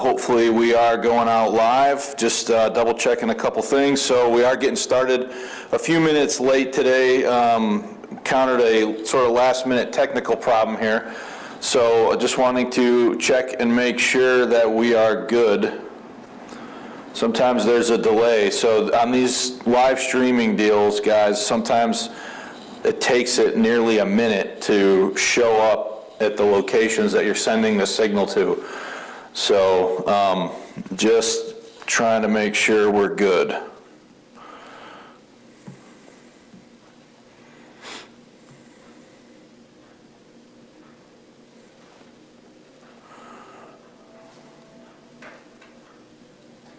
Hopefully we are going out live, just double checking a couple things. So we are getting started a few minutes late today. Encountered a sort of last minute technical problem here. So just wanting to check and make sure that we are good. Sometimes there's a delay. So on these live streaming deals, guys, sometimes it takes it nearly a minute to show up at the locations that you're sending the signal to. So just trying to make sure we're good. All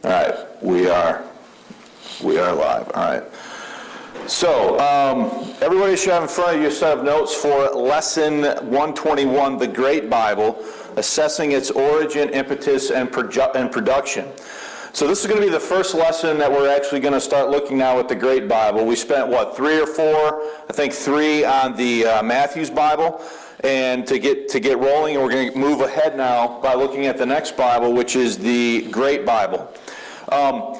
right, we are live. All right. So, everybody should have in front of you a set of notes for Lesson 121, The Great Bible, Assessing Its Origin, Impetus, and Production. So this is going to be the first lesson that we're actually going to start looking now at the Great Bible. We spent, 3 or 4? I think 3 on the Matthew's Bible. And to get rolling, we're going to move ahead now by looking at the next Bible, which is the Great Bible.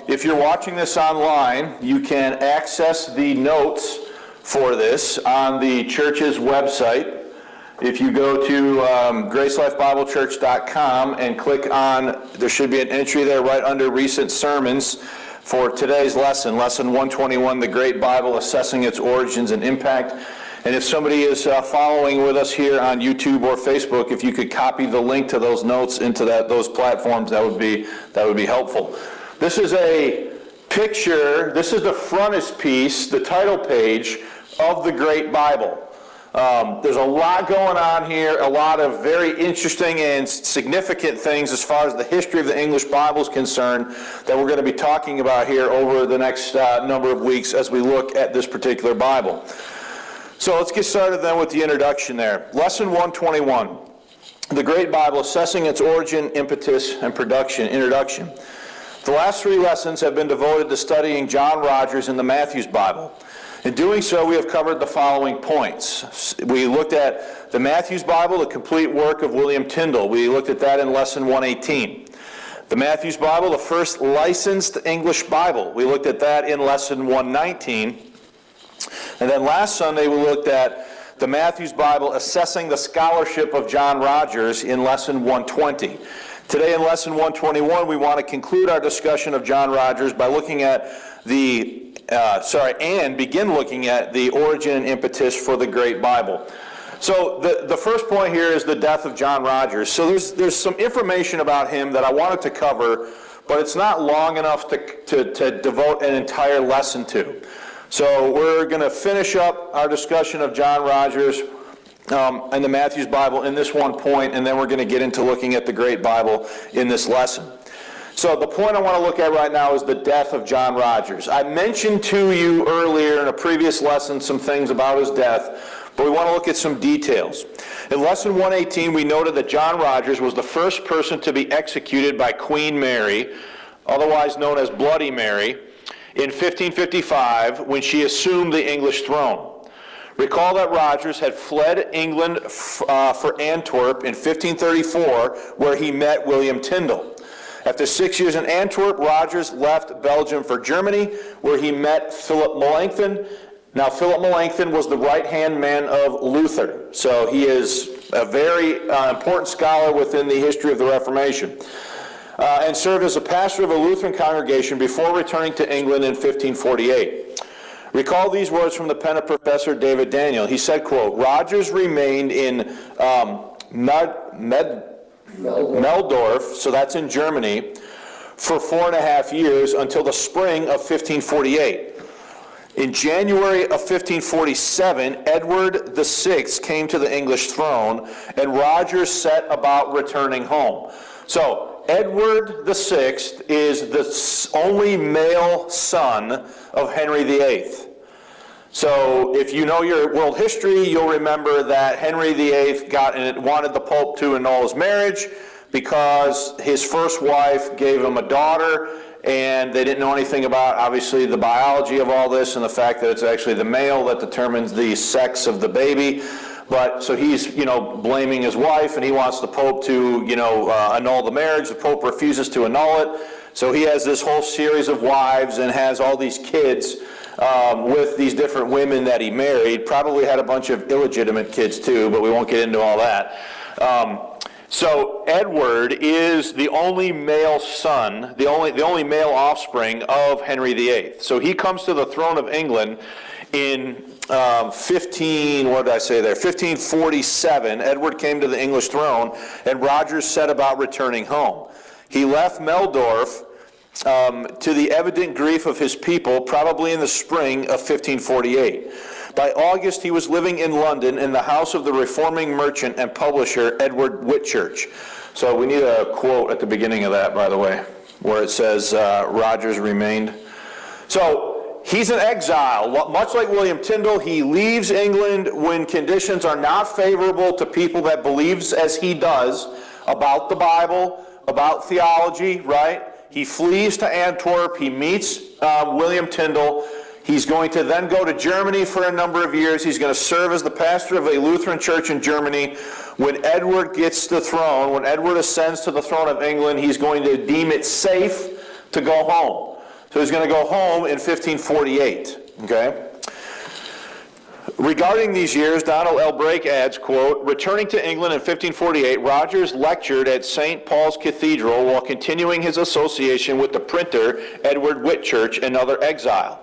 If you're watching this online, you can access the notes for this on the church's website. If you go to gracelifebiblechurch.com and click on, there should be an entry there right under recent sermons for today's lesson, Lesson 121, The Great Bible, Assessing Its Origins and Impact. And if somebody is following with us here on YouTube or Facebook, if you could copy the link to those notes into those platforms, that would be helpful. This is a picture, this is the frontispiece, the title page of the Great Bible. There's a lot going on here, a lot of very interesting and significant things as far as the history of the English Bible is concerned that we're going to be talking about here over the next number of weeks as we look at this particular Bible. So let's get started then with the introduction there. Lesson 121, The Great Bible, Assessing Its Origin, Impetus, and Production. Introduction. The last 3 lessons have been devoted to studying John Rogers in the Matthew's Bible. In doing so, we have covered the following points. We looked at the Matthew's Bible, the complete work of William Tyndale. We looked at that in Lesson 118. The Matthew's Bible, the first licensed English Bible. We looked at that in Lesson 119. And then last Sunday, we looked at the Matthew's Bible, Assessing the Scholarship of John Rogers in Lesson 120. Today in Lesson 121, we want to conclude our discussion of John Rogers by looking at begin looking at the origin and impetus for the Great Bible. So the first point here is the death of John Rogers. So there's some information about him that I wanted to cover, but it's not long enough to devote an entire lesson to. So we're going to finish up our discussion of John Rogers and the Matthew's Bible in this one point, and then we're going to get into looking at the Great Bible in this lesson. So the point I want to look at right now is the death of John Rogers. I mentioned to you earlier in a previous lesson some things about his death, but we want to look at some details. In Lesson 118, we noted that John Rogers was the first person to be executed by Queen Mary, otherwise known as Bloody Mary, in 1555 when she assumed the English throne. Recall that Rogers had fled England for Antwerp in 1534, where he met William Tyndale. After 6 years in Antwerp, Rogers left Belgium for Germany, where he met Philip Melanchthon. Now, Philip Melanchthon was the right-hand man of Luther, so he is a very important scholar within the history of the Reformation, and served as a pastor of a Lutheran congregation before returning to England in 1548. Recall these words from the pen of Professor David Daniel. He said, quote, Rogers remained in Meldorf, so that's in Germany, for 4.5 years until the spring of 1548. In January of 1547, Edward VI came to the English throne, and Rogers set about returning home. So, Edward VI is the only male son of Henry VIII. So if you know your world history, you'll remember that Henry VIII wanted the Pope to annul his marriage because his first wife gave him a daughter, and they didn't know anything about, obviously, the biology of all this and the fact that it's actually the male that determines the sex of the baby. But so he's, blaming his wife, and he wants the Pope to, annul the marriage. The Pope refuses to annul it. So he has this whole series of wives and has all these kids with these different women that he married. Probably had a bunch of illegitimate kids too, but we won't get into all that. So Edward is the only male son, the only male offspring of Henry VIII. So he comes to the throne of England in 1547. Edward came to the English throne, and Rogers set about returning home. He left Meldorf to the evident grief of his people, probably in the spring of 1548. By August, he was living in London in the house of the reforming merchant and publisher Edward Whitchurch. So we need a quote at the beginning of that, by the way, where it says Rogers remained. So he's an exile. Much like William Tyndale, he leaves England when conditions are not favorable to people that believes as he does about the Bible, about theology, right? He flees to Antwerp. He meets William Tyndale. He's going to then go to Germany for a number of years. He's going to serve as the pastor of a Lutheran church in Germany. When Edward gets the throne, when Edward ascends to the throne of England, he's going to deem it safe to go home. So he's going to go home in 1548. Okay? Regarding these years, Donald L. Brake adds, quote, returning to England in 1548, Rogers lectured at St. Paul's Cathedral while continuing his association with the printer Edward Whitchurch, another exile.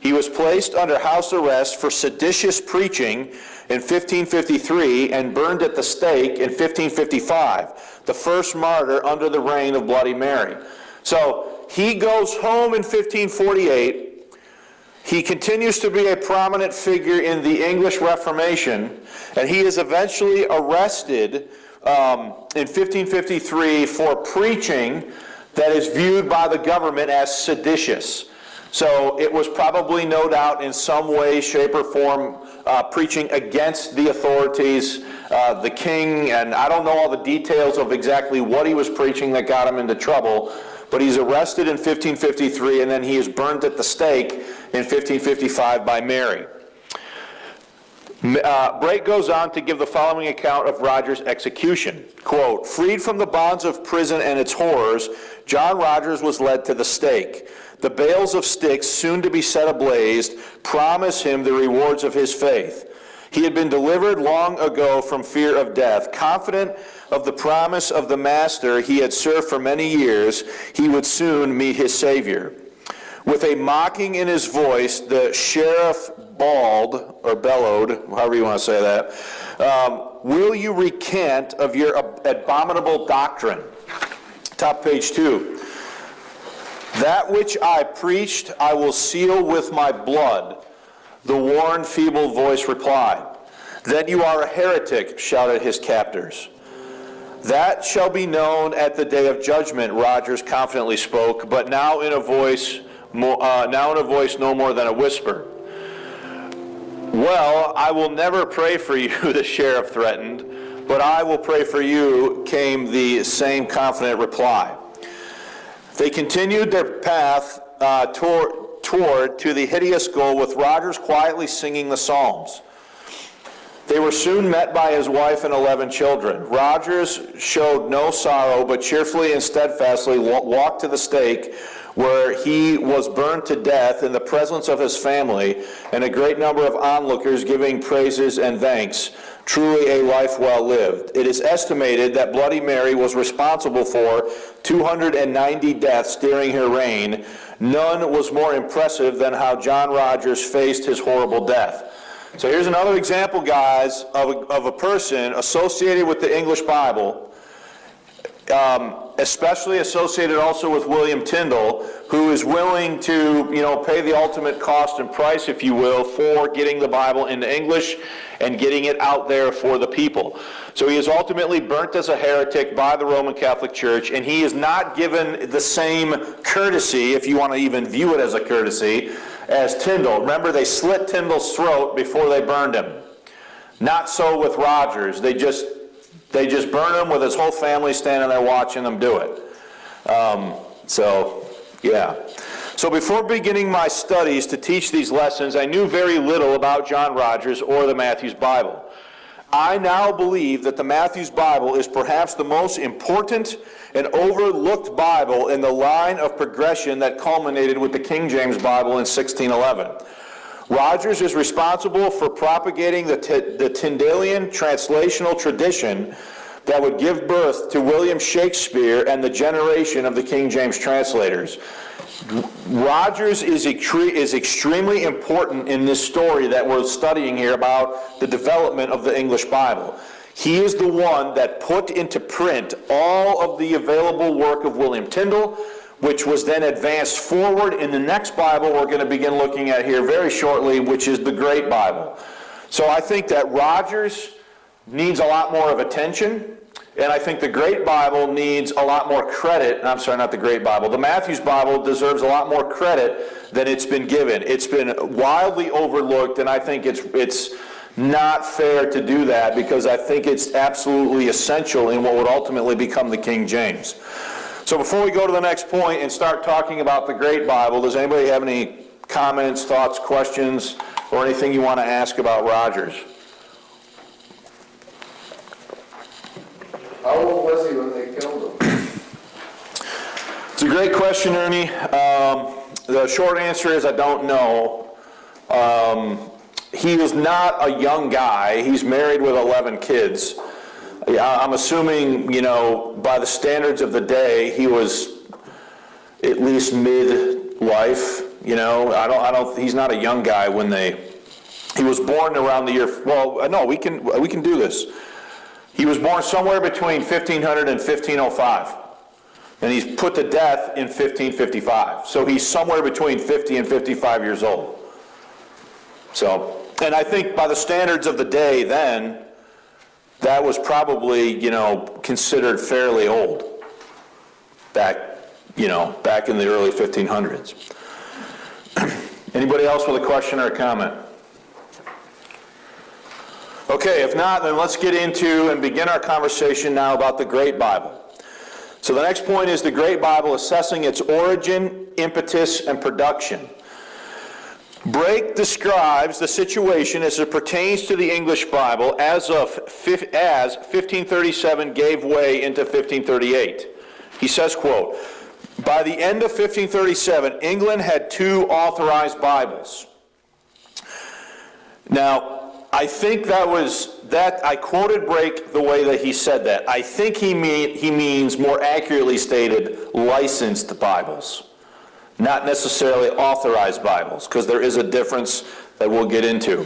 He was placed under house arrest for seditious preaching in 1553 and burned at the stake in 1555, the first martyr under the reign of Bloody Mary. So he goes home in 1548. He continues to be a prominent figure in the English Reformation, and he is eventually arrested in 1553 for preaching that is viewed by the government as seditious. So it was probably, no doubt, in some way, shape, or form, preaching against the authorities, the king, and I don't know all the details of exactly what he was preaching that got him into trouble, but he's arrested in 1553, and then he is burned at the stake in 1555 by Mary. Brake goes on to give the following account of Rogers' execution. Quote, freed from the bonds of prison and its horrors, John Rogers was led to the stake. The bales of sticks, soon to be set ablaze, promise him the rewards of his faith. He had been delivered long ago from fear of death. Confident of the promise of the master he had served for many years, he would soon meet his Savior. With a mocking in his voice, the sheriff bawled, or bellowed, however you want to say that, will you recant of your abominable doctrine? Top page 2. That which I preached I will seal with my blood, the worn, feeble voice replied. Then you are a heretic, shouted his captors. That shall be known at the day of judgment, Rogers confidently spoke, but now in a voice no more than a whisper. Well, I will never pray for you, the sheriff threatened, but I will pray for you, came the same confident reply. They continued their path toward to the hideous goal, with Rogers quietly singing the Psalms. They were soon met by his wife and 11 children. Rogers showed no sorrow, but cheerfully and steadfastly walked to the stake, where he was burned to death in the presence of his family and a great number of onlookers giving praises and thanks. Truly a life well lived. It is estimated that Bloody Mary was responsible for 290 deaths during her reign. None was more impressive than how John Rogers faced his horrible death. So here's another example, guys, of a person associated with the English Bible, especially associated also with William Tyndale, who is willing to, pay the ultimate cost and price, if you will, for getting the Bible into English and getting it out there for the people. So he is ultimately burnt as a heretic by the Roman Catholic Church, and he is not given the same courtesy, if you want to even view it as a courtesy, as Tyndale. Remember, they slit Tyndale's throat before they burned him. Not so with Rogers. They just burn him with his whole family standing there watching them do it. So before beginning my studies to teach these lessons, I knew very little about John Rogers or the Matthew's Bible. I now believe that the Matthew's Bible is perhaps the most important and overlooked Bible in the line of progression that culminated with the King James Bible in 1611. Rogers is responsible for propagating the Tyndalian translational tradition that would give birth to William Shakespeare and the generation of the King James translators. Rogers is extremely important in this story that we're studying here about the development of the English Bible. He is the one that put into print all of the available work of William Tyndale, which was then advanced forward in the next Bible we're going to begin looking at here very shortly, which is the Great Bible. So I think that Rogers needs a lot more of attention, and I think the Great Bible needs a lot more credit. I'm sorry, not the Great Bible. The Matthew's Bible deserves a lot more credit than it's been given. It's been wildly overlooked, and I think it's not fair to do that, because I think it's absolutely essential in what would ultimately become the King James. So before we go to the next point and start talking about the Great Bible, does anybody have any comments, thoughts, questions, or anything you want to ask about Rogers? How old was he when they killed him? It's a great question, Ernie. The short answer is I don't know. He was not a young guy. He's married with 11 kids. I'm assuming, by the standards of the day, he was at least mid-life. He's not a young guy when he was born around the year, well, no, we can do this. He was born somewhere between 1500 and 1505. And he's put to death in 1555. So he's somewhere between 50 and 55 years old. So, and I think by the standards of the day then, that was probably, considered fairly old back in the early 1500s. Anybody else with a question or a comment? Okay, if not, then let's get into and begin our conversation now about the Great Bible. So the next point is the Great Bible, assessing its origin, impetus, and production. Brake describes the situation as it pertains to the English Bible as 1537 gave way into 1538. He says, quote, "By the end of 1537, England had 2 authorized Bibles." Now, I think I quoted Brake the way that he said that. I think he means, more accurately stated, licensed Bibles. Not necessarily authorized Bibles, because there is a difference that we'll get into.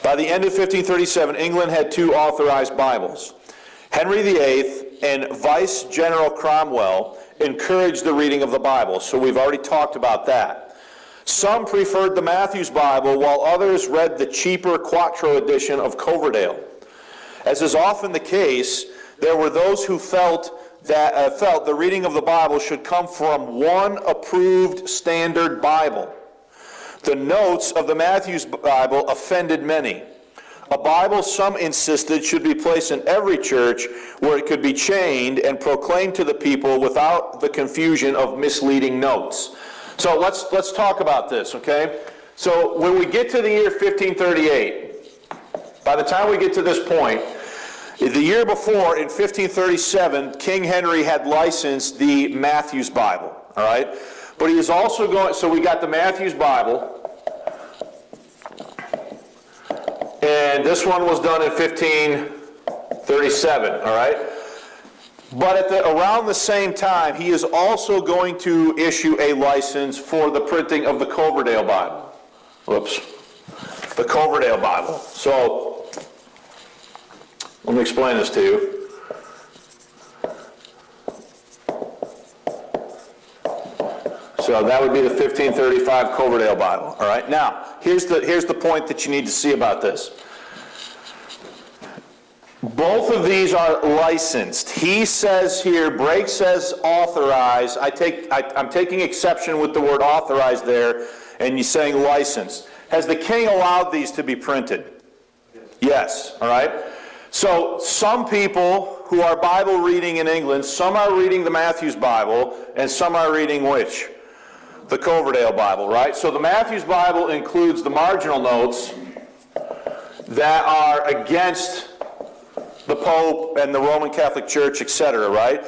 By the end of 1537, England had 2 authorized Bibles. Henry VIII and Vice General Cromwell encouraged the reading of the Bible, so we've already talked about that. Some preferred the Matthew's Bible, while others read the cheaper Quattro edition of Coverdale. As is often the case, there were those who felt the reading of the Bible should come from one approved standard Bible. The notes of the Matthew's Bible offended many. A Bible, some insisted, should be placed in every church where it could be chained and proclaimed to the people without the confusion of misleading notes. So let's talk about this, okay? So when we get to the year 1538, by the time we get to this point, the year before, in 1537, King Henry had licensed the Matthew's Bible, all right? But he is also going, so we got the Matthew's Bible, and this one was done in 1537, all right? But around the same time, he is also going to issue a license for the printing of the Coverdale Bible. Whoops. The Coverdale Bible. So, let me explain this to you. So that would be the 1535 Coverdale Bible. All right. Now, here's the point that you need to see about this. Both of these are licensed. He says here, Brake says authorized. I'm taking exception with the word authorized there, and you're saying licensed. Has the king allowed these to be printed? Yes. All right. So some people who are Bible reading in England, some are reading the Matthew's Bible, and some are reading which? The Coverdale Bible, right? So the Matthew's Bible includes the marginal notes that are against the Pope and the Roman Catholic Church, etc., right?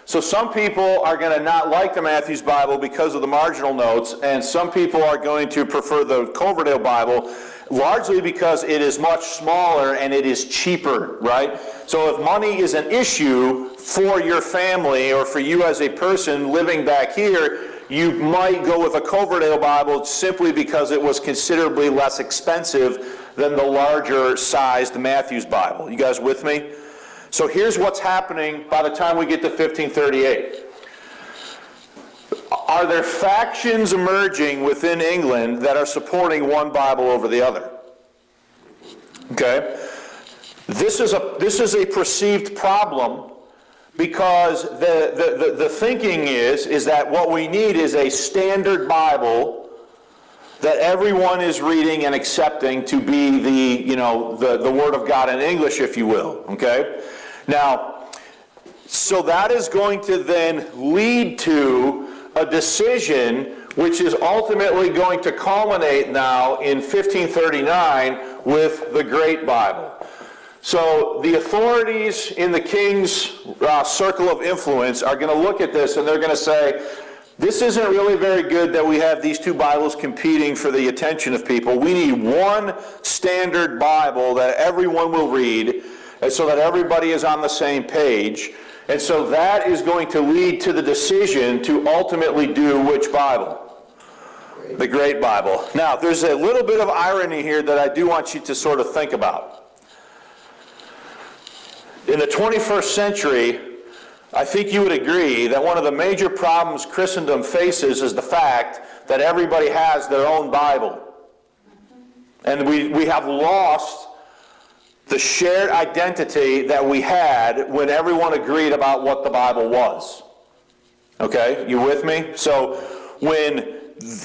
So some people are going to not like the Matthew's Bible because of the marginal notes, and some people are going to prefer the Coverdale Bible, largely because it is much smaller and it is cheaper, right? So if money is an issue for your family or for you as a person living back here, you might go with a Coverdale Bible simply because it was considerably less expensive than the larger sized Matthew's Bible. You guys with me? So here's what's happening by the time we get to 1538. Are there factions emerging within England that are supporting one Bible over the other? Okay? This is a perceived problem because the thinking is that what we need is a standard Bible that everyone is reading and accepting to be the Word of God in English, if you will. Okay? Now, so that is going to then lead to a decision which is ultimately going to culminate now in 1539 with the Great Bible. So the authorities in the king's circle of influence are going to look at this and they're going to say, this isn't really very good that we have these two Bibles competing for the attention of people. We need one standard Bible that everyone will read, and so that everybody is on the same page. And so that is going to lead to the decision to ultimately do which Bible? The Great Bible. Now, there's a little bit of irony here that I do want you to sort of think about. In the 21st century, I think you would agree that one of the major problems Christendom faces is the fact that everybody has their own Bible. And we have lost the shared identity that we had when everyone agreed about what the Bible was. Okay, you with me? So when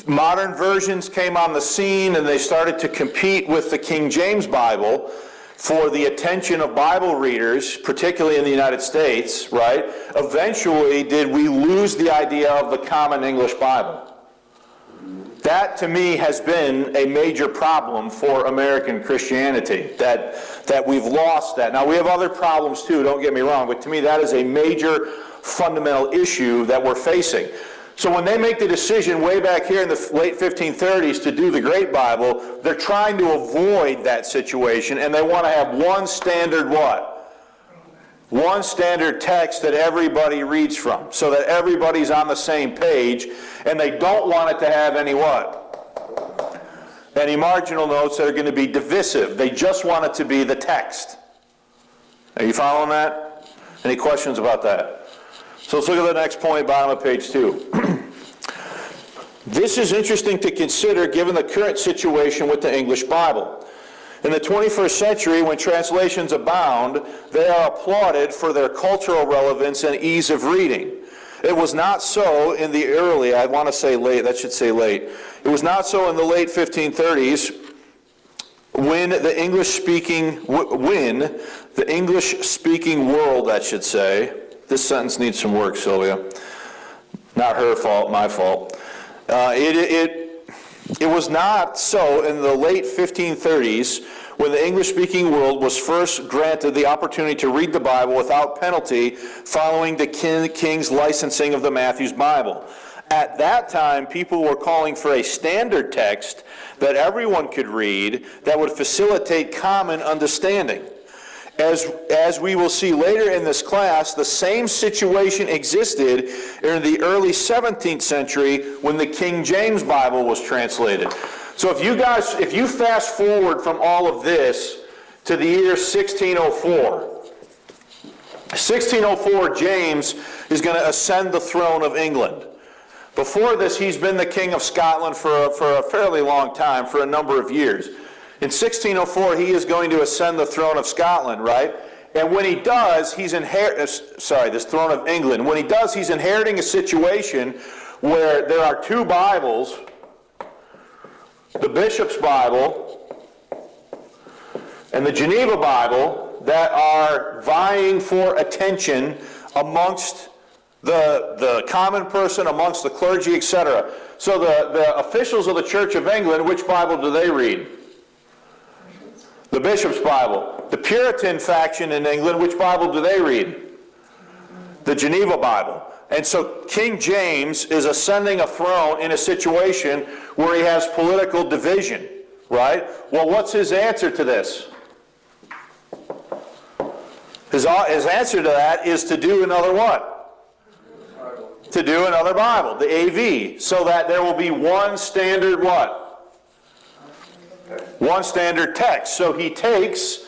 modern versions came on the scene and they started to compete with the King James Bible for the attention of Bible readers, particularly in the United States, right? Eventually, did we lose the idea of the common English Bible? That, to me, has been a major problem for American Christianity, that we've lost that. Now, we have other problems too, don't get me wrong, but to me that is a major fundamental issue that we're facing. So when they make the decision way back here in the late 1530s to do the Great Bible, they're trying to avoid that situation, and they want to have one standard what? One standard text that everybody reads from, so that everybody's on the same page, and they don't want it to have any what? Any marginal notes that are going to be divisive. They just want it to be the text. Are you following that? Any questions about that? So let's look at the next point, bottom of page 2. This is interesting to consider given the current situation with the English Bible. In the 21st century, when translations abound, they are applauded for their cultural relevance and ease of reading. It was not so in the early, I want to say late, that should say late. It was not so in the late 1530s when the English-speaking world, that should say, this sentence needs some work, Sylvia. Not her fault, my fault. It was not so in the late 1530s when the English-speaking world was first granted the opportunity to read the Bible without penalty following the king's licensing of the Matthew's Bible. At that time, people were calling for a standard text that everyone could read that would facilitate common understanding. As we will see later in this class, the same situation existed in the early 17th century when the King James Bible was translated. So if you fast forward from all of this to the year 1604, 1604, James is going to ascend the throne of England. Before this, he's been the King of Scotland for a fairly long time, for a number of years. In 1604, he is going to ascend the throne of Scotland, right? And when he does, this throne of England. When he does, he's inheriting a situation where there are two Bibles, the Bishop's Bible and the Geneva Bible, that are vying for attention amongst the common person, amongst the clergy, etc. So the officials of the Church of England, which Bible do they read? The Bishop's Bible. The Puritan faction in England, which Bible do they read? The Geneva Bible. And so King James is ascending a throne in a situation where he has political division, right? Well, what's his answer to this? His answer to that is to do another what? To do another Bible, the AV, so that there will be one standard what? One standard text. So he takes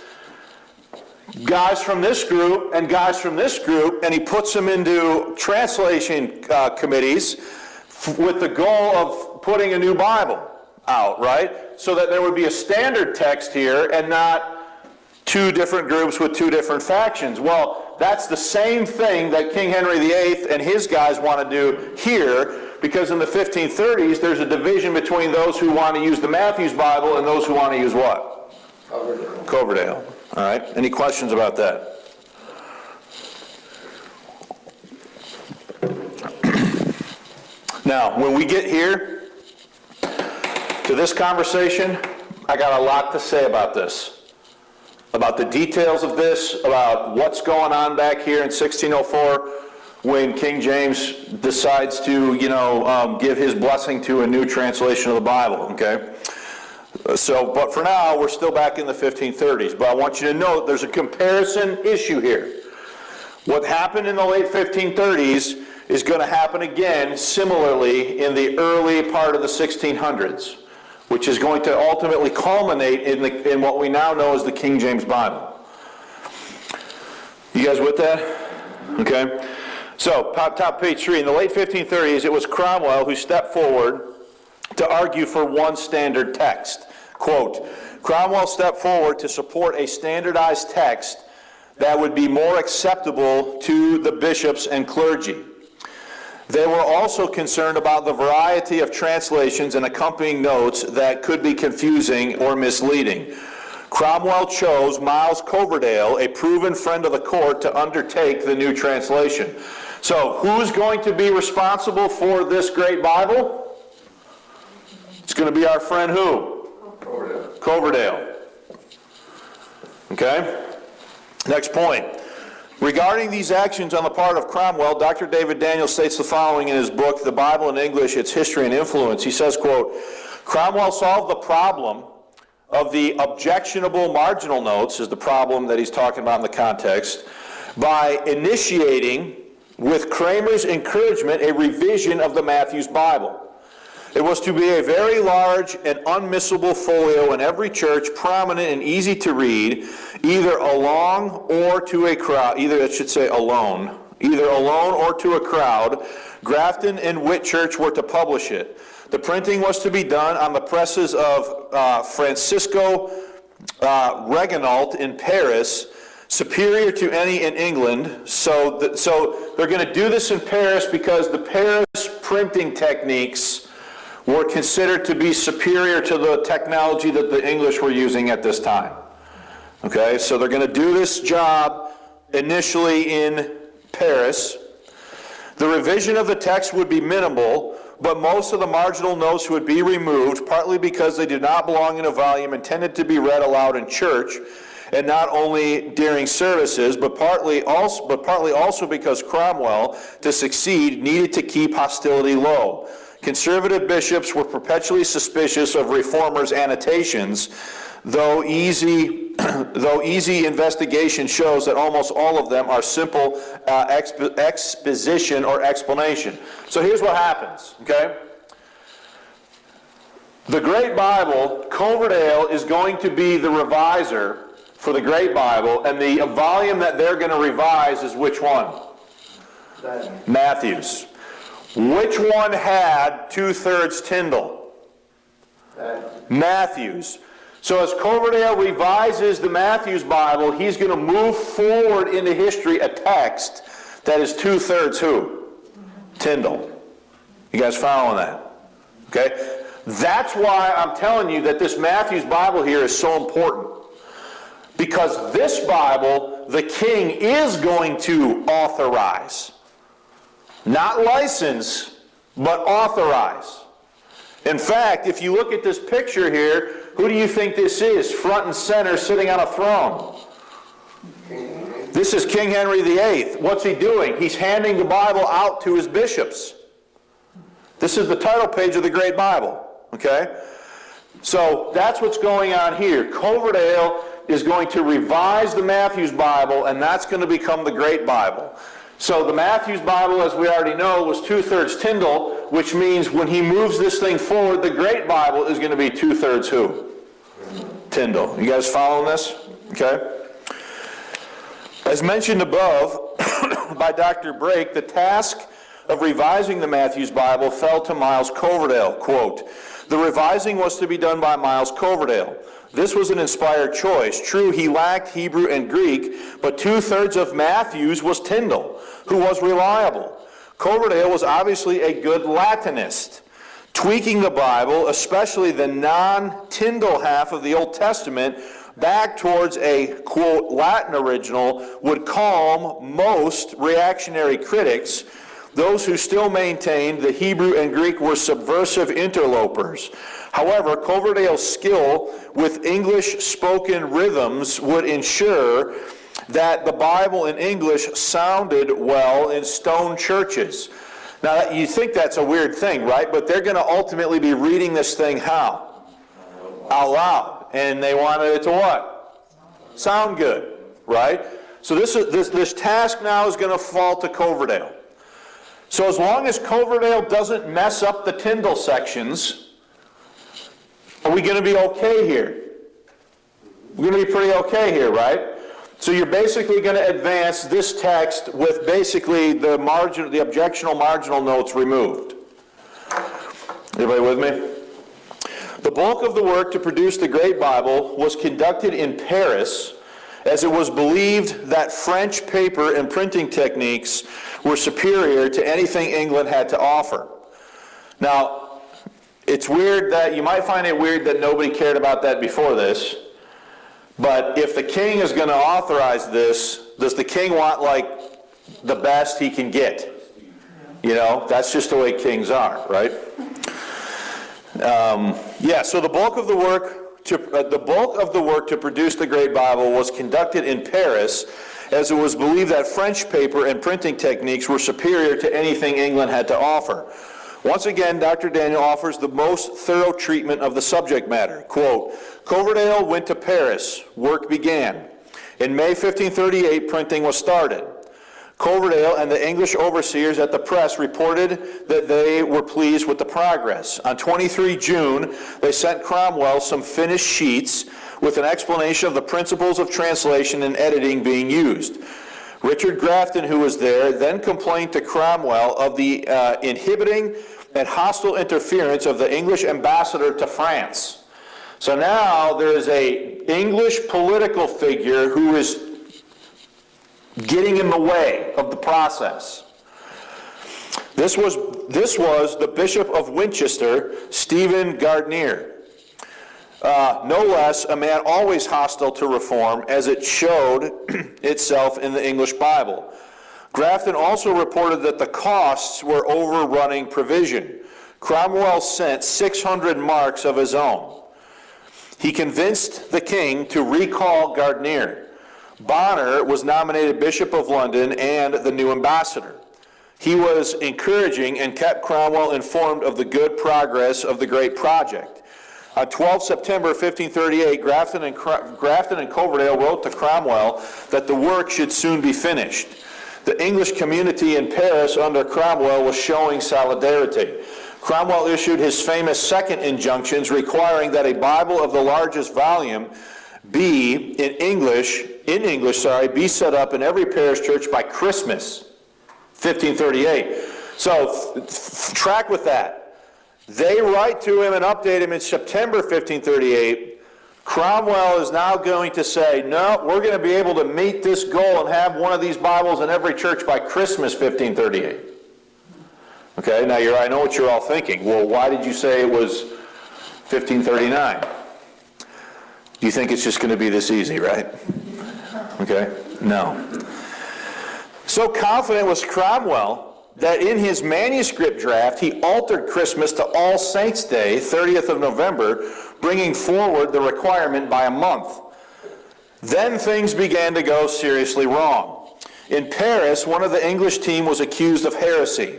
guys from this group and guys from this group, and he puts them into translation committees with the goal of putting a new Bible out, right? So that there would be a standard text here and not two different groups with two different factions. Well, that's the same thing that King Henry VIII and his guys want to do here, because in the 1530s there's a division between those who want to use the Matthews Bible and those who want to use what? Coverdale. Coverdale. All right. Any questions about that? Now, when we get here to this conversation, I got a lot to say about this. About the details of this, about what's going on back here in 1604 when King James decides to, give his blessing to a new translation of the Bible, okay? But for now, we're still back in the 1530s. But I want you to note there's a comparison issue here. What happened in the late 1530s is going to happen again similarly in the early part of the 1600s, which is going to ultimately culminate in what we now know as the King James Bible. You guys with that? Okay. So, top page 3. In the late 1530s, it was Cromwell who stepped forward to argue for one standard text. Quote, Cromwell stepped forward to support a standardized text that would be more acceptable to the bishops and clergy. They were also concerned about the variety of translations and accompanying notes that could be confusing or misleading. Cromwell chose Miles Coverdale, a proven friend of the court, to undertake the new translation. So, who's going to be responsible for this great Bible? It's going to be our friend who? Coverdale. Coverdale. Okay? Next point. Regarding these actions on the part of Cromwell, Dr. David Daniels states the following in his book, The Bible in English, Its History and Influence. He says, quote, Cromwell solved the problem of the objectionable marginal notes, is the problem that he's talking about in the context, by initiating, with Kramer's encouragement, a revision of the Matthews Bible. It was to be a very large and unmissable folio in every church, prominent and easy to read, either alone or to a crowd, either alone or to a crowd. Grafton and Whitchurch were to publish it. The printing was to be done on the presses of Francisco Reginault in Paris, superior to any in England. So they're going to do this in Paris because the Paris printing techniques were considered to be superior to the technology that the English were using at this time. Okay, so they're going to do this job initially in Paris. The revision of the text would be minimal, but most of the marginal notes would be removed, partly because they did not belong in a volume intended to be read aloud in church, and not only during services, but partly also because Cromwell, to succeed, needed to keep hostility low. Conservative bishops were perpetually suspicious of reformers' annotations, though easy investigation shows that almost all of them are simple exposition or explanation. So here's what happens, okay? The Great Bible, Coverdale is going to be the reviser for the Great Bible, and the volume that they're going to revise is which one? Matthews. Which one had 2/3 Tyndale? Matthews. So as Coverdale revises the Matthews Bible, he's going to move forward into history a text that is 2/3 who? Tyndale. You guys following that? Okay? That's why I'm telling you that this Matthews Bible here is so important. Because this Bible, the king is going to authorize. Not license, but authorize. In fact, if you look at this picture here, who do you think this is, front and center, sitting on a throne? This is King Henry VIII. What's he doing? He's handing the Bible out to his bishops. This is the title page of the Great Bible. Okay? So that's what's going on here. Coverdale is going to revise the Matthew's Bible, and that's going to become the Great Bible. So the Matthew's Bible, as we already know, was 2/3 Tyndale, which means when he moves this thing forward, the Great Bible is going to be 2/3 who? Tyndale. You guys following this? Okay? As mentioned above by Dr. Brake, the task of revising the Matthew's Bible fell to Miles Coverdale. Quote, "The revising was to be done by Miles Coverdale. This was an inspired choice. True, he lacked Hebrew and Greek, but 2/3 of Matthew's was Tyndale, who was reliable. Coverdale was obviously a good Latinist. Tweaking the Bible, especially the non-Tyndale half of the Old Testament, back towards a, quote, Latin original would calm most reactionary critics, those who still maintained the Hebrew and Greek were subversive interlopers. However, Coverdale's skill with English spoken rhythms would ensure that the Bible in English sounded well in stone churches." Now, you think that's a weird thing, right? But they're going to ultimately be reading this thing how? Out loud. And they wanted it to what? Sound good, right? So this task now is going to fall to Coverdale. So as long as Coverdale doesn't mess up the Tyndale sections, are we going to be okay here? We're going to be pretty okay here, right? So you're basically going to advance this text with basically the objectional marginal notes removed. Everybody with me? The bulk of the work to produce the Great Bible was conducted in Paris, as it was believed that French paper and printing techniques were superior to anything England had to offer. Now, it's weird that, you might find it weird that nobody cared about that before this, but if the king is going to authorize this, does the king want, like, the best he can get? You know, that's just the way kings are, right? So the bulk of the work to produce the Great Bible was conducted in Paris, as it was believed that French paper and printing techniques were superior to anything England had to offer. Once again, Dr. Daniel offers the most thorough treatment of the subject matter. Quote, "Coverdale went to Paris. Work began. In May 1538, printing was started. Coverdale and the English overseers at the press reported that they were pleased with the progress. On 23 June, they sent Cromwell some finished sheets with an explanation of the principles of translation and editing being used. Richard Grafton, who was there, then complained to Cromwell of the inhibiting and hostile interference of the English ambassador to France." So now there is an English political figure who is getting in the way of the process. This was the Bishop of Winchester, Stephen Gardiner. No less a man always hostile to reform, as it showed itself in the English Bible. Grafton also reported that the costs were overrunning provision. Cromwell sent 600 marks of his own. He convinced the king to recall Gardiner. Bonner was nominated Bishop of London and the new ambassador. He was encouraging and kept Cromwell informed of the good progress of the great project. On 12 September 1538, Grafton and Coverdale wrote to Cromwell that the work should soon be finished. The English community in Paris under Cromwell was showing solidarity. Cromwell issued his famous second injunctions requiring that a Bible of the largest volume be be set up in every parish church by Christmas 1538. So track with that. They write to him and update him in September 1538. Cromwell is now going to say, no, we're going to be able to meet this goal and have one of these Bibles in every church by Christmas 1538. Okay, now I know what you're all thinking. Well, why did you say it was 1539? Do you think it's just going to be this easy, right? Okay, no. So confident was Cromwell that in his manuscript draft he altered Christmas to All Saints' Day, 30th of November, bringing forward the requirement by a month. Then things began to go seriously wrong. In Paris, one of the English team was accused of heresy.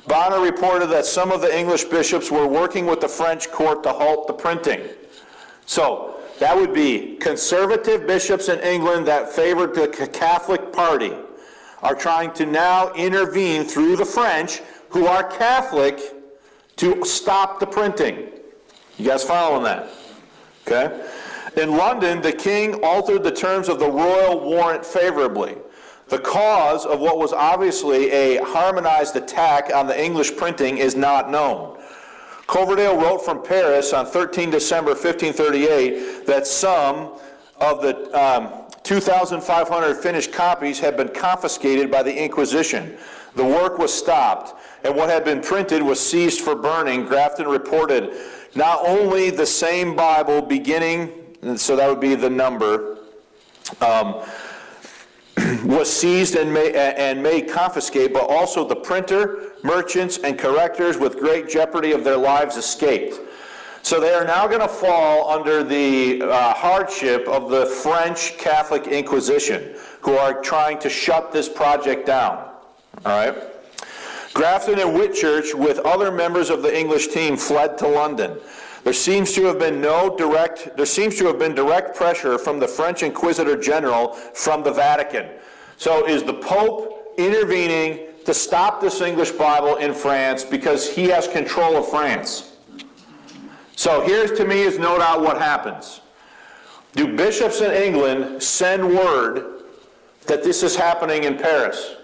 Bonner reported that some of the English bishops were working with the French court to halt the printing. So, that would be conservative bishops in England that favored the Catholic party are trying to now intervene through the French, who are Catholic, to stop the printing. You guys following that? Okay? In London, the king altered the terms of the royal warrant favorably. The cause of what was obviously a harmonized attack on the English printing is not known. Coverdale wrote from Paris on 13 December 1538 that some of the 2,500 finished copies had been confiscated by the Inquisition. The work was stopped, and what had been printed was seized for burning. Grafton reported not only the same Bible beginning, and so that would be the number, was seized and made confiscate, but also the printer, merchants, and correctors with great jeopardy of their lives escaped. So they are now going to fall under the hardship of the French Catholic Inquisition, who are trying to shut this project down. All right? Grafton and Whitchurch, with other members of the English team, fled to London. There seems to have been direct pressure from the French Inquisitor General from the Vatican. So is the Pope intervening to stop this English Bible in France because he has control of France? So here's, to me, is no doubt what happens. Do bishops in England send word that this is happening in Paris?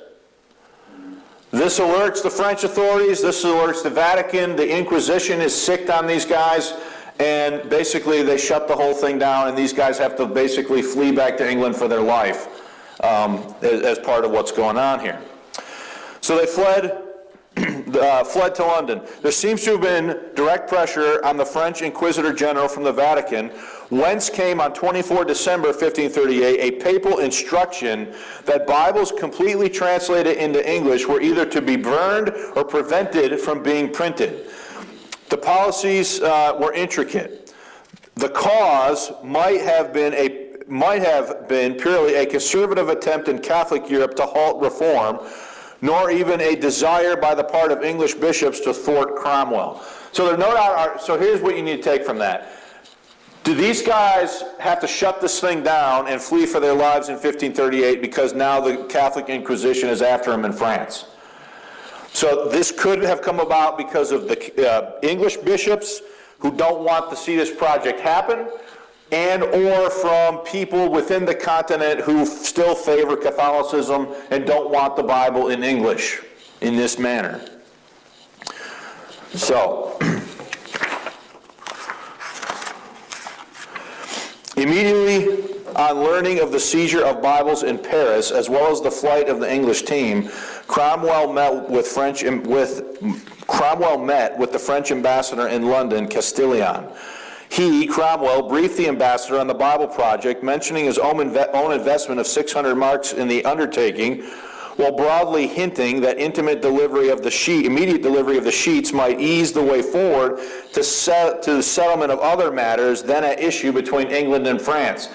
This alerts the French authorities, this alerts the Vatican, the Inquisition is sicked on these guys, and basically they shut the whole thing down, and these guys have to basically flee back to England for their life as part of what's going on here. So they fled to London. There seems to have been direct pressure on the French Inquisitor General from the Vatican, whence came on 24 December 1538 a papal instruction that Bibles completely translated into English were either to be burned or prevented from being printed. The policies were intricate. The cause might have been purely a conservative attempt in Catholic Europe to halt reform, nor even a desire by the part of English bishops to thwart Cromwell. So here's what you need to take from that. Do these guys have to shut this thing down and flee for their lives in 1538 because now the Catholic Inquisition is after them in France? So this could have come about because of the English bishops who don't want to see this project happen, and or from people within the continent who still favor Catholicism and don't want the Bible in English in this manner. So, immediately on learning of the seizure of Bibles in Paris, as well as the flight of the English team, Cromwell met with the French ambassador in London, Castillon. He, Cromwell, briefed the ambassador on the Bible project, mentioning his own investment of 600 marks in the undertaking, while broadly hinting that immediate delivery of the sheets might ease the way forward to the settlement of other matters then at issue between England and France.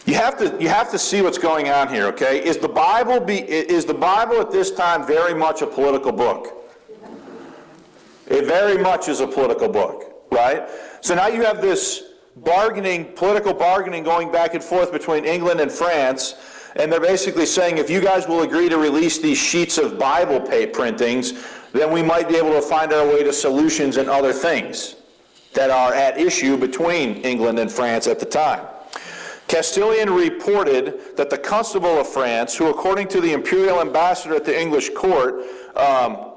You have to see what's going on here, okay? Is the Bible at this time very much a political book? It very much is a political book, right? So now you have this political bargaining going back and forth between England and France, and they're basically saying, if you guys will agree to release these sheets of Bible printings, then we might be able to find our way to solutions and other things that are at issue between England and France at the time. Castillon reported that the Constable of France, who according to the imperial ambassador at the English court,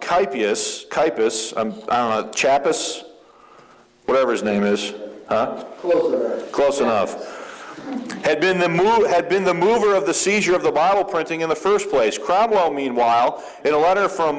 Chappus, whatever his name is, huh? Close enough. Had been the mover of the seizure of the Bible printing in the first place. Cromwell, meanwhile, in a letter from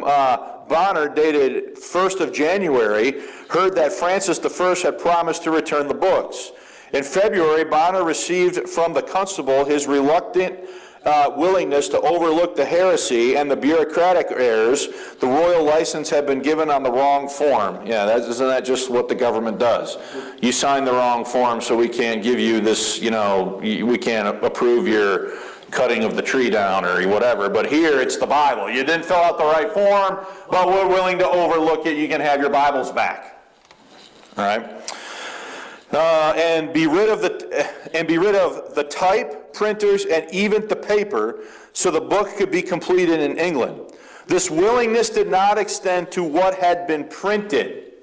Bonner dated 1st of January, heard that Francis I had promised to return the books. In February, Bonner received from the constable his reluctant willingness to overlook the heresy and the bureaucratic errors, the royal license had been given on the wrong form. Yeah, isn't that just what the government does? You signed the wrong form, so we can't give you this, we can't approve your cutting of the tree down or whatever. But here, it's the Bible. You didn't fill out the right form, but we're willing to overlook it. You can have your Bibles back. All right? And be rid of the type, printers, and even the paper, so the book could be completed in England. This willingness did not extend to what had been printed.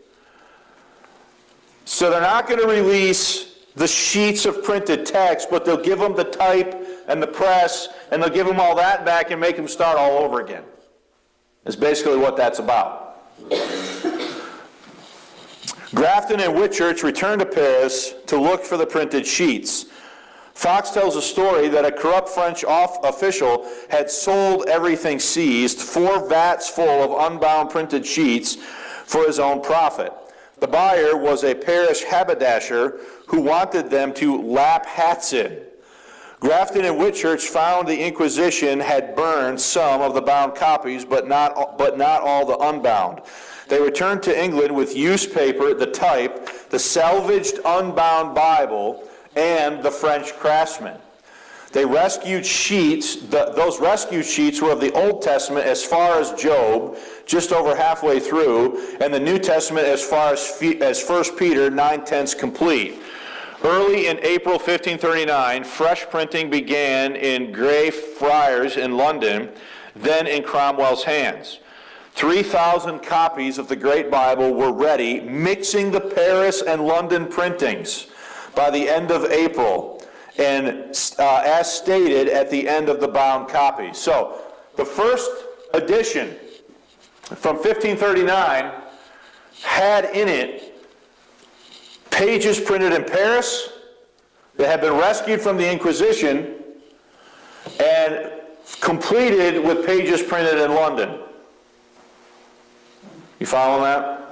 So they're not going to release the sheets of printed text, but they'll give them the type and the press, and they'll give them all that back and make them start all over again. That's basically what that's about. Grafton and Whitchurch returned to Paris to look for the printed sheets. Fox tells a story that a corrupt French official had sold everything seized, 4 vats full of unbound printed sheets, for his own profit. The buyer was a parish haberdasher who wanted them to lap hats in. Grafton and Whitchurch found the Inquisition had burned some of the bound copies, but not all the unbound. They returned to England with used paper, the type, the salvaged unbound Bible, and the French craftsman. They rescued sheets. Those rescued sheets were of the Old Testament as far as Job, just over halfway through, and the New Testament as far as 1 Peter 9/10 complete. Early in April 1539, fresh printing began in Grey Friars in London, then in Cromwell's hands. 3,000 copies of the Great Bible were ready, mixing the Paris and London printings by the end of April, and as stated at the end of the bound copies. So, the first edition from 1539 had in it pages printed in Paris that had been rescued from the Inquisition and completed with pages printed in London. You following that?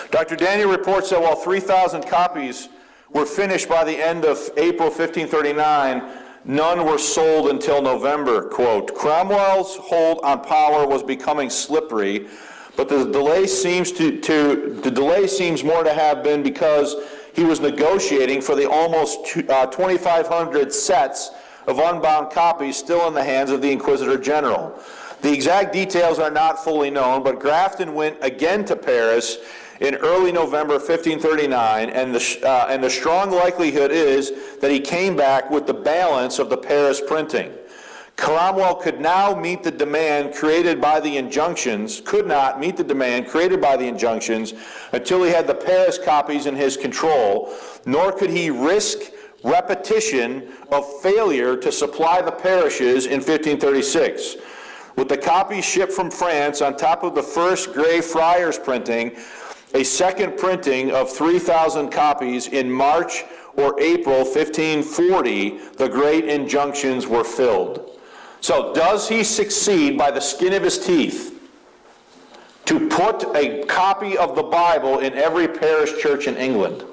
Dr. Daniel reports that while 3,000 copies were finished by the end of April 1539, none were sold until November. Quote, Cromwell's hold on power was becoming slippery, but the delay seems more to have been because he was negotiating for the almost 2,500 sets of unbound copies still in the hands of the Inquisitor General. The exact details are not fully known, but Grafton went again to Paris in early November 1539, and the strong likelihood is that he came back with the balance of the Paris printing. Cromwell could not meet the demand created by the injunctions until he had the Paris copies in his control, nor could he risk repetition of failure to supply the parishes in 1536. With the copies shipped from France on top of the first Grey Friars printing, a second printing of 3,000 copies in March or April 1540, the great injunctions were filled. So does he succeed by the skin of his teeth to put a copy of the Bible in every parish church in England?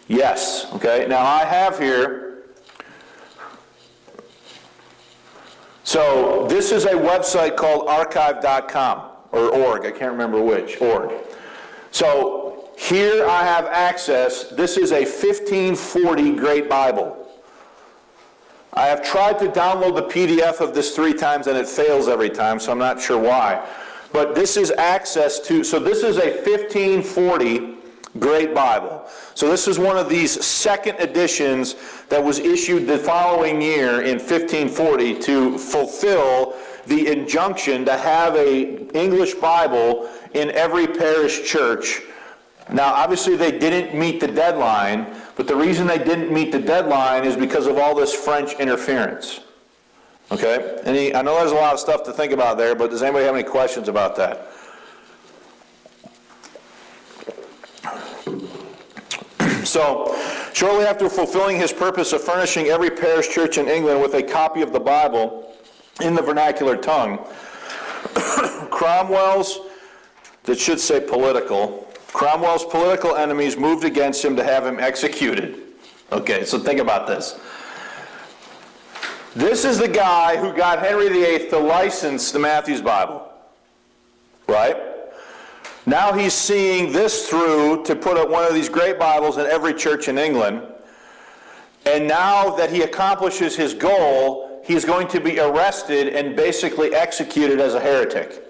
Yes. Okay. Now I have here, so this is a website called archive.com or org, I can't remember which, org. So here I have access. This is a 1540 Great Bible. I have tried to download the PDF of this 3 times and it fails every time, so I'm not sure why. But this is access to, so this is a 1540 Great Bible. So this is one of these second editions that was issued the following year in 1540 to fulfill the injunction to have an English Bible in every parish church. Now, obviously they didn't meet the deadline, but the reason they didn't meet the deadline is because of all this French interference. Okay? I know there's a lot of stuff to think about there, but does anybody have any questions about that? So, shortly after fulfilling his purpose of furnishing every parish church in England with a copy of the Bible in the vernacular tongue, Cromwell's political enemies moved against him to have him executed. Okay, so think about this. This is the guy who got Henry VIII to license the Matthew's Bible, right? Now he's seeing this through to put up one of these great Bibles in every church in England. And now that he accomplishes his goal, he's going to be arrested and basically executed as a heretic.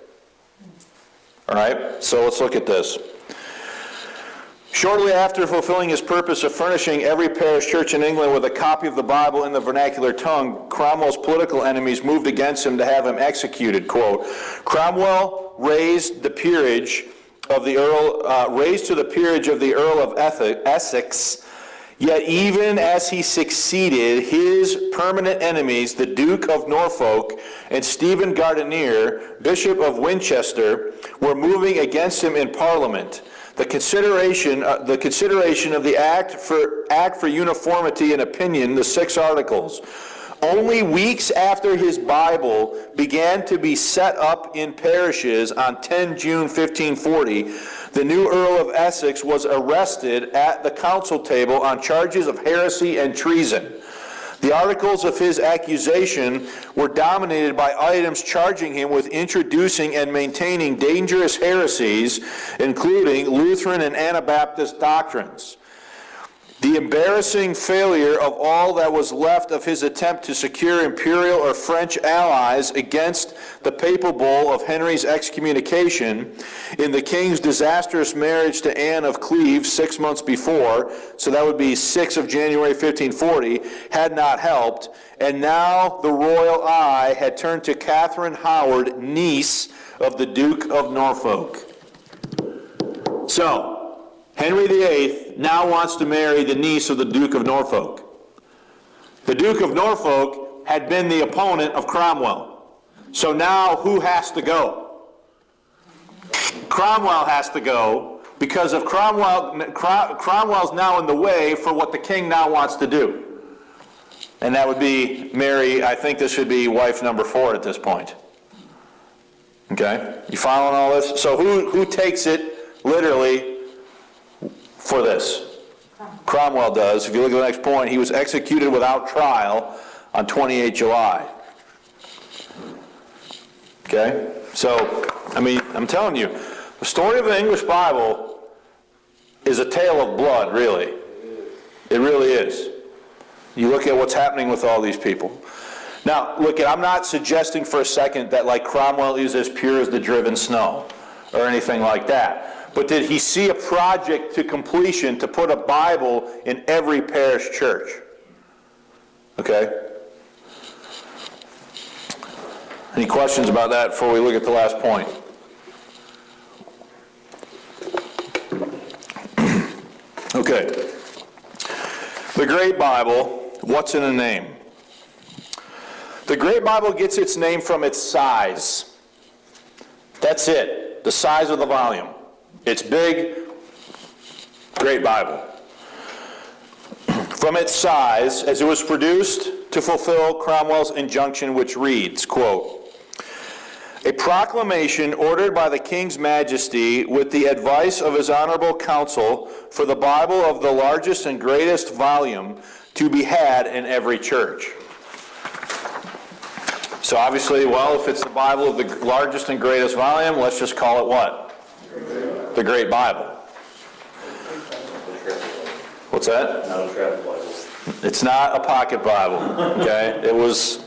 All right, so let's look at this. Shortly after fulfilling his purpose of furnishing every parish church in England with a copy of the Bible in the vernacular tongue, Cromwell's political enemies moved against him to have him executed. Quote, Cromwell raised to the peerage of the Earl of Essex. Yet even as he succeeded, his permanent enemies, the Duke of Norfolk and Stephen Gardiner, Bishop of Winchester, were moving against him in Parliament. The consideration of the Act for Uniformity and Opinion, the 6 Articles. Only weeks after his Bible began to be set up in parishes on 10 June 1540, the new Earl of Essex was arrested at the council table on charges of heresy and treason. The articles of his accusation were dominated by items charging him with introducing and maintaining dangerous heresies, including Lutheran and Anabaptist doctrines. The embarrassing failure of all that was left of his attempt to secure imperial or French allies against the papal bull of Henry's excommunication in the king's disastrous marriage to Anne of Cleves 6 months before, so that would be 6 of January 1540, had not helped, and now the royal eye had turned to Catherine Howard, niece of the Duke of Norfolk. So, Henry VIII now wants to marry the niece of the Duke of Norfolk. The Duke of Norfolk had been the opponent of Cromwell. So now who has to go? Cromwell has to go because of Cromwell's now in the way for what the king now wants to do. And that would be marry, I think this should be wife number 4 at this point. Okay? You following all this? So who takes it literally for this? Cromwell does. If you look at the next point, he was executed without trial on 28 July. Okay? So, I mean, I'm telling you, the story of the English Bible is a tale of blood, really. It really is. You look at what's happening with all these people. Now, look, I'm not suggesting for a second that like Cromwell is as pure as the driven snow or anything like that. But did he see a project to completion to put a Bible in every parish church? Okay? Any questions about that before we look at the last point? Okay. The Great Bible, what's in a name? The Great Bible gets its name from its size. That's it. The size of the volume. It's big, Great Bible. From its size, as it was produced to fulfill Cromwell's injunction, which reads, quote, a proclamation ordered by the King's Majesty with the advice of his honorable council for the Bible of the largest and greatest volume to be had in every church. So obviously, well, if it's the Bible of the largest and greatest volume, let's just call it what? The Great Bible. What's that? Not a travel Bible. It's not a pocket Bible, okay? It was,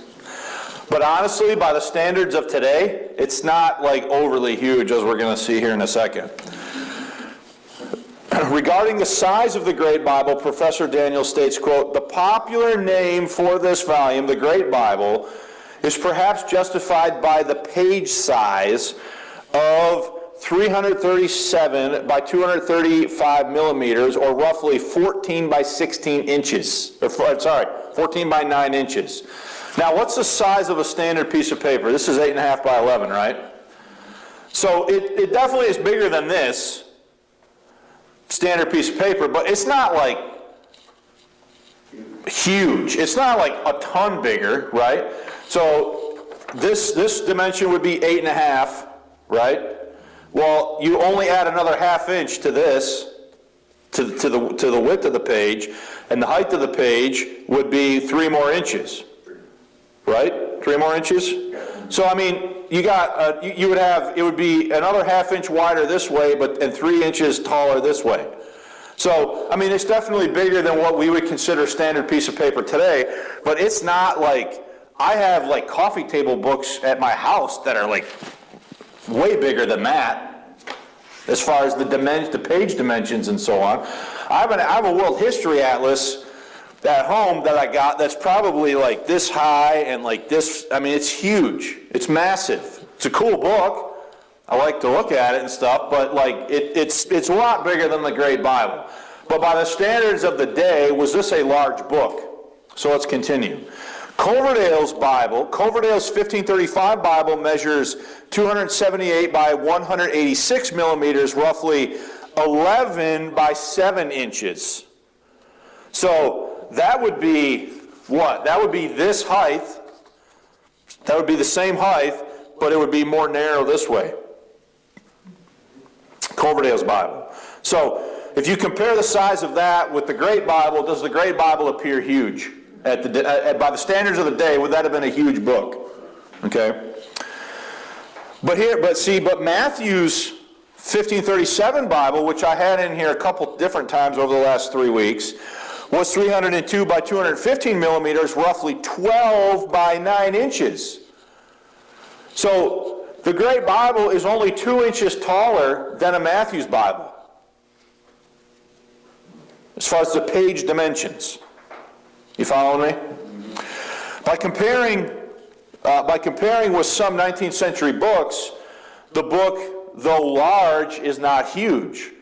but honestly, by the standards of today, it's not like overly huge, as we're going to see here in a second. Regarding the size of the Great Bible, Professor Daniel states, quote, the popular name for this volume, the Great Bible, is perhaps justified by the page size of 337 by 235 millimeters, or roughly 14 by 16 inches. 14 by 9 inches. Now, what's the size of a standard piece of paper? This is 8.5 by 11, right? So it definitely is bigger than this standard piece of paper, but it's not like huge. It's not like a ton bigger, right? So this dimension would be 8.5, right? Well, you only add another 1/2 inch to this, to the width of the page, and the height of the page would be 3 more inches, right? 3 more inches. So I mean, you got you would have, it would be another ½ inch wider this way, and 3 inches taller this way. So I mean, it's definitely bigger than what we would consider a standard piece of paper today. But it's not like, I have like coffee table books at my house that are like way bigger than that, as far as the page dimensions and so on. I have a world history atlas at home that I got that's probably like this high and like this. I mean, it's huge. It's massive. It's a cool book. I like to look at it and stuff, but like it's a lot bigger than the Great Bible. But by the standards of the day, was this a large book? So let's continue. Coverdale's 1535 Bible measures 278 by 186 millimeters, roughly 11 by 7 inches. So that would be what? That would be this height. That would be the same height, but it would be more narrow this way. Coverdale's Bible. So if you compare the size of that with the Great Bible, does the Great Bible appear huge? By the standards of the day, would that have been a huge book? Okay. But Matthew's 1537 Bible, which I had in here a couple different times over the last 3 weeks, was 302 by 215 millimeters, roughly 12 by 9 inches. So the Great Bible is only 2 inches taller than a Matthew's Bible, as far as the page dimensions. You following me? By comparing with some 19th century books, the book, though large, is not huge.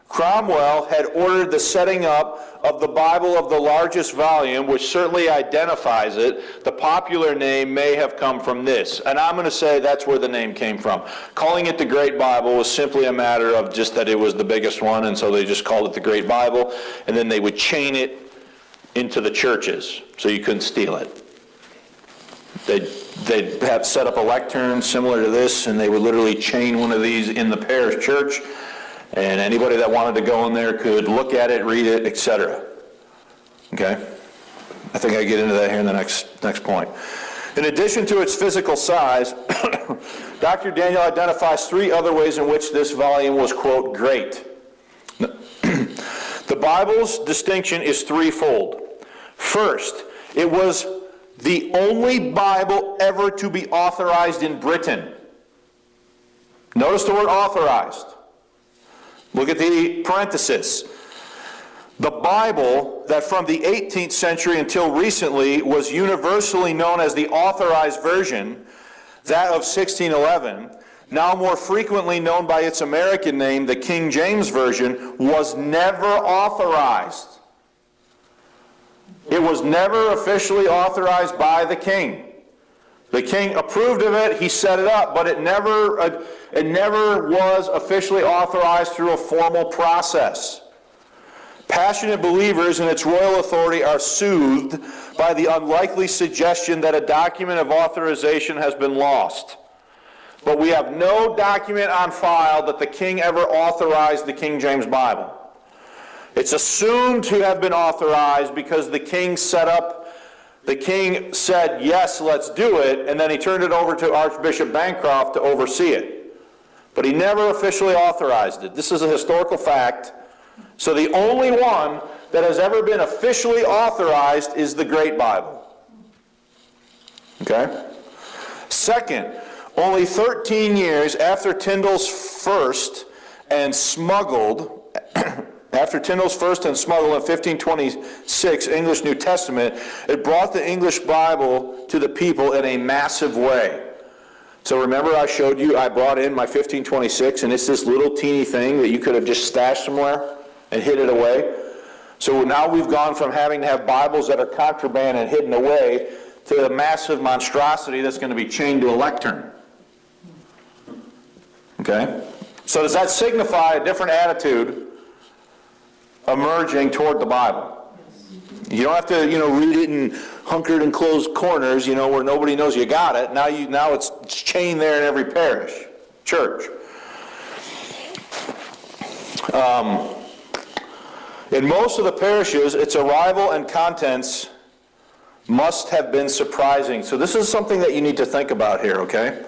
Cromwell had ordered the setting up of the Bible of the largest volume, which certainly identifies it. The popular name may have come from this, and I'm going to say that's where the name came from. Calling it the Great Bible was simply a matter of just that it was the biggest one, and so they just called it the Great Bible, and then they would chain it into the churches, so you couldn't steal it. They'd have set up a lectern similar to this, and they would literally chain one of these in the parish church, and anybody that wanted to go in there could look at it, read it, etc. Okay? I think I get into that here in the next point. In addition to its physical size, Dr. Daniel identifies 3 other ways in which this volume was, quote, great. The Bible's distinction is threefold. First, it was the only Bible ever to be authorized in Britain. Notice the word authorized. Look at the parenthesis. The Bible that from the 18th century until recently was universally known as the authorized version, that of 1611, now more frequently known by its American name, the King James Version, was never authorized. It was never officially authorized by the king. The king approved of it, he set it up, but it never was officially authorized through a formal process. Passionate believers in its royal authority are soothed by the unlikely suggestion that a document of authorization has been lost. But we have no document on file that the king ever authorized the King James Bible. It's assumed to have been authorized because the king said, yes, let's do it, and then he turned it over to Archbishop Bancroft to oversee it. But he never officially authorized it. This is a historical fact. So the only one that has ever been officially authorized is the Great Bible. Okay? Second, only 13 years after Tyndale's first and smuggled in 1526 English New Testament, it brought the English Bible to the people in a massive way. So remember I showed you, I brought in my 1526, and it's this little teeny thing that you could have just stashed somewhere and hid it away. So now we've gone from having to have Bibles that are contraband and hidden away to a massive monstrosity that's going to be chained to a lectern. Okay? So does that signify a different attitude emerging toward the Bible? You don't have to, read it in hunkered and closed corners, where nobody knows you got it. Now it's chained there in every parish, church. In most of the parishes, its arrival and contents must have been surprising. So this is something that you need to think about here, okay?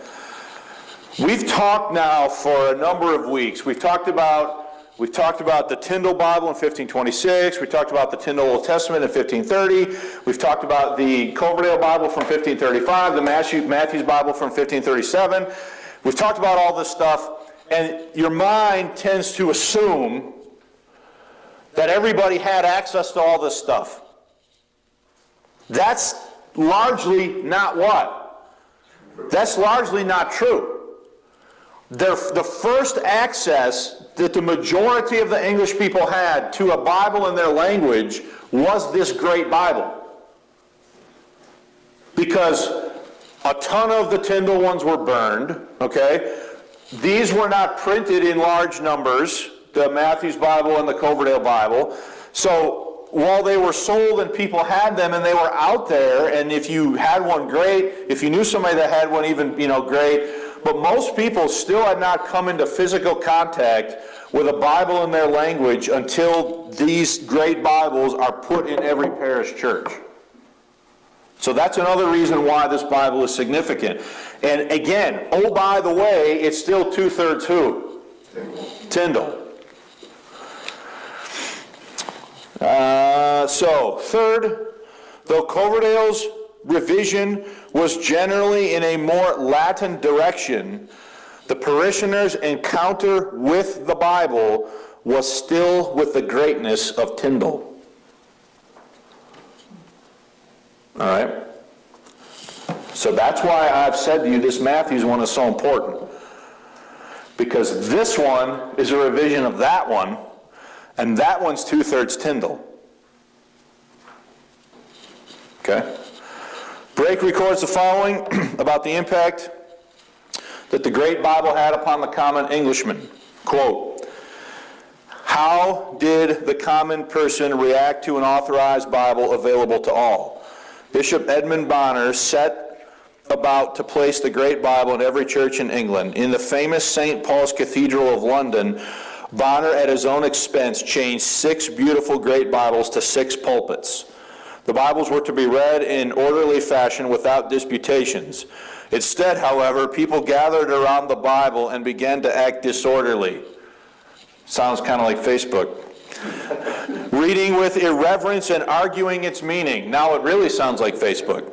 We've talked now for a number of weeks. We've talked about the Tyndale Bible in 1526. We talked about the Tyndale Old Testament in 1530. We've talked about the Coverdale Bible from 1535, the Matthew's Bible from 1537. We've talked about all this stuff, and your mind tends to assume that everybody had access to all this stuff. That's largely not what? That's largely not true. The first access that the majority of the English people had to a Bible in their language was this great Bible. Because a ton of the Tyndale ones were burned, okay? These were not printed in large numbers, the Matthew's Bible and the Coverdale Bible. So while they were sold and people had them and they were out there, and if you had one, great. If you knew somebody that had one, even, great. But most people still had not come into physical contact with a Bible in their language until these great Bibles are put in every parish church. So that's another reason why this Bible is significant. And again, oh, by the way, it's still 2/3 who? Tyndale. So, third, though Coverdale's revision was generally in a more Latin direction, the parishioners' encounter with the Bible was still with the greatness of Tyndale. All right? So that's why I've said to you this Matthew's one is so important. Because this one is a revision of that one, and that one's 2/3 Tyndale. Okay? Brake records the following about the impact that the great Bible had upon the common Englishman. Quote, "How did the common person react to an authorized Bible available to all? Bishop Edmund Bonner set about to place the great Bible in every church in England. In the famous St. Paul's Cathedral of London, Bonner at his own expense changed 6 beautiful great Bibles to 6 pulpits. The Bibles were to be read in orderly fashion without disputations. Instead, however, people gathered around the Bible and began to act disorderly." Sounds kind of like Facebook. "Reading with irreverence and arguing its meaning." Now it really sounds like Facebook.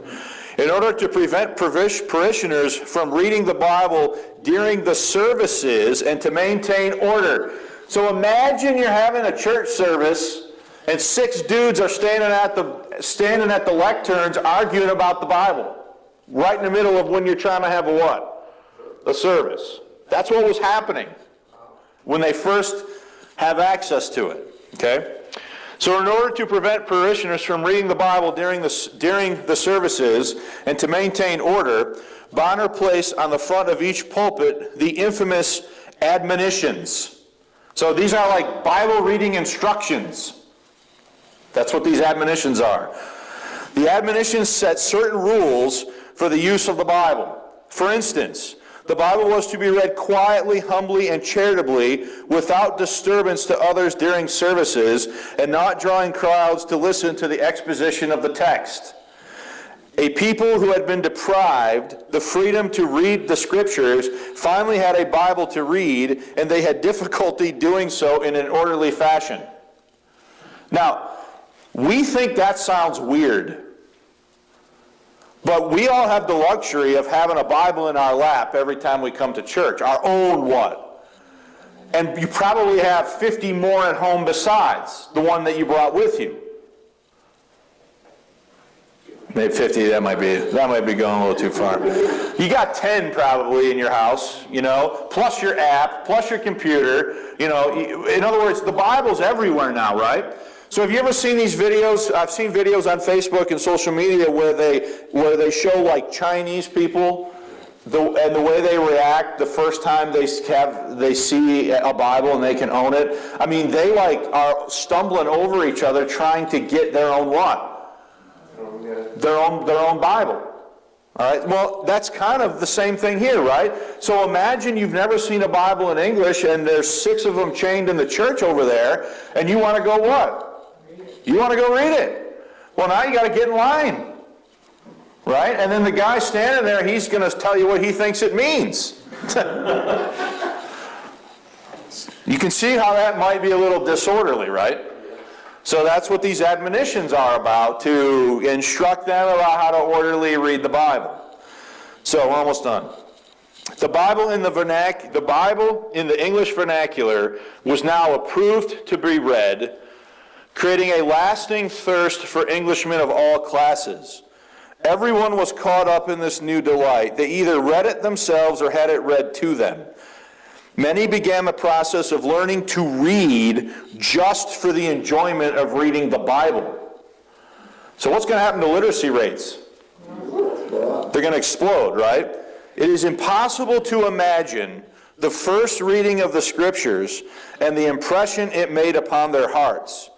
"In order to prevent parishioners from reading the Bible during the services and to maintain order." So imagine you're having a church service and 6 dudes are standing at the lecterns arguing about the Bible. Right in the middle of when you're trying to have a what? A service. That's what was happening when they first have access to it. Okay? So in order to prevent parishioners from reading the Bible during the services and to maintain order, Bonner placed on the front of each pulpit the infamous Admonitions. So these are like Bible reading instructions. That's what these admonitions are. The admonitions set certain rules for the use of the Bible. For instance, the Bible was to be read quietly, humbly, and charitably, without disturbance to others during services, and not drawing crowds to listen to the exposition of the text. A people who had been deprived the freedom to read the Scriptures finally had a Bible to read, and they had difficulty doing so in an orderly fashion. Now, we think that sounds weird. But we all have the luxury of having a Bible in our lap every time we come to church. Our own what? And you probably have 50 more at home besides the one that you brought with you. Maybe 50, that might be going a little too far. You got 10 probably in your house, plus your app, plus your computer. In other words, the Bible's everywhere now, right? So have you ever seen these videos? I've seen videos on Facebook and social media where they show like Chinese people and the way they react the first time they see a Bible and they can own it. I mean, they are stumbling over each other trying to get their own what? Their own Bible. All right, well, that's kind of the same thing here, right? So imagine you've never seen a Bible in English, and there's 6 of them chained in the church over there, and you want to go what? You want to go read it. Well, now you got to get in line, right? And then the guy standing there, he's going to tell you what he thinks it means. You can see how that might be a little disorderly, right? So that's what these admonitions are about, to instruct them about how to orderly read the Bible. So we're almost done. The Bible in the English vernacular was now approved to be read, creating a lasting thirst for Englishmen of all classes. Everyone was caught up in this new delight. They either read it themselves or had it read to them. Many began the process of learning to read just for the enjoyment of reading the Bible. So what's going to happen to literacy rates? They're going to explode, right? It is impossible to imagine the first reading of the Scriptures and the impression it made upon their hearts.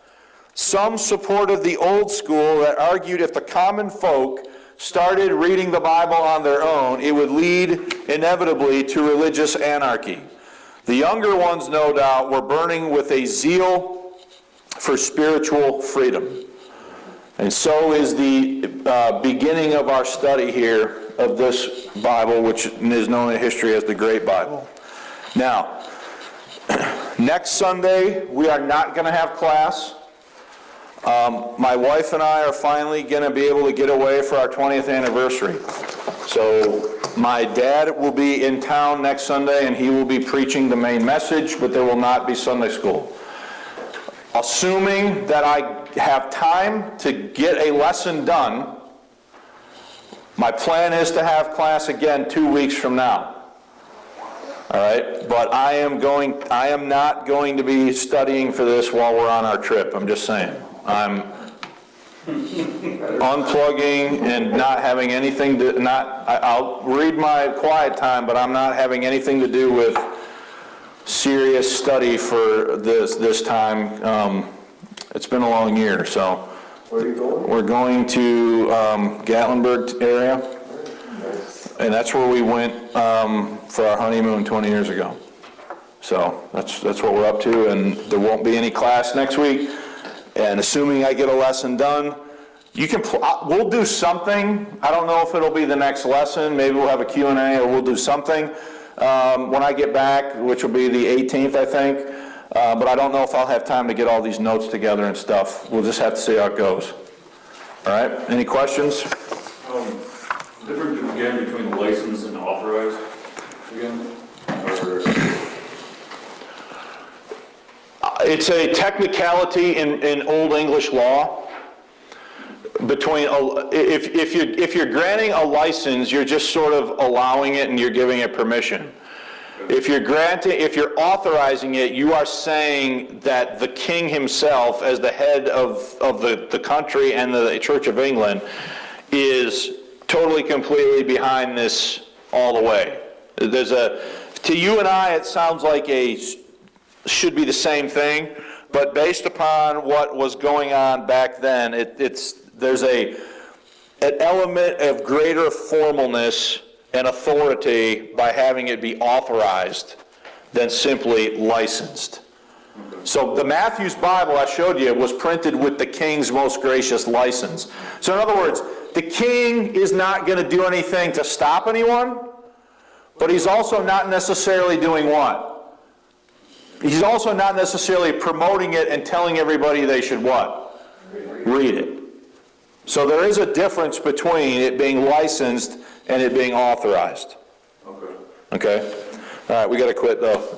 Some supported the old school that argued if the common folk started reading the Bible on their own, it would lead inevitably to religious anarchy. The younger ones, no doubt, were burning with a zeal for spiritual freedom. And so is the beginning of our study here of this Bible, which is known in history as the Great Bible. Now, next Sunday, we are not going to have class. My wife and I are finally going to be able to get away for our 20th anniversary. So my dad will be in town next Sunday, and he will be preaching the main message, but there will not be Sunday school. Assuming that I have time to get a lesson done, my plan is to have class again 2 weeks from now. All right, but I am not going to be studying for this while we're on our trip. I'm just saying. I'm unplugging and not having anything to, I'll read my quiet time, but I'm not having anything to do with serious study for this time. It's been a long year, so. Where are you going? We're going to Gatlinburg area, and that's where we went for our honeymoon 20 years ago. So that's what we're up to, and there won't be any class next week. And assuming I get a lesson done, we'll do something. I don't know if it'll be the next lesson. Maybe we'll have a Q&A, or we'll do something when I get back, which will be the 18th, I think. But I don't know if I'll have time to get all these notes together and stuff. We'll just have to see how it goes. All right, any questions? Difference again between licensed and authorized again? It's a technicality in Old English law. If you're granting a license, you're just sort of allowing it and you're giving it permission. If you're authorizing it, you are saying that the king himself, as the head of the country and the Church of England, is totally, completely behind this all the way. To you and I, it sounds like should be the same thing, but based upon what was going on back then, there's an element of greater formalness and authority by having it be authorized than simply licensed. So the Matthew's Bible I showed you was printed with the king's most gracious license. So in other words, the king is not going to do anything to stop anyone, but he's also not necessarily doing what? He's also not necessarily promoting it and telling everybody they should what? Read it. So there is a difference between it being licensed and it being authorized. Okay? All right, we got to quit though.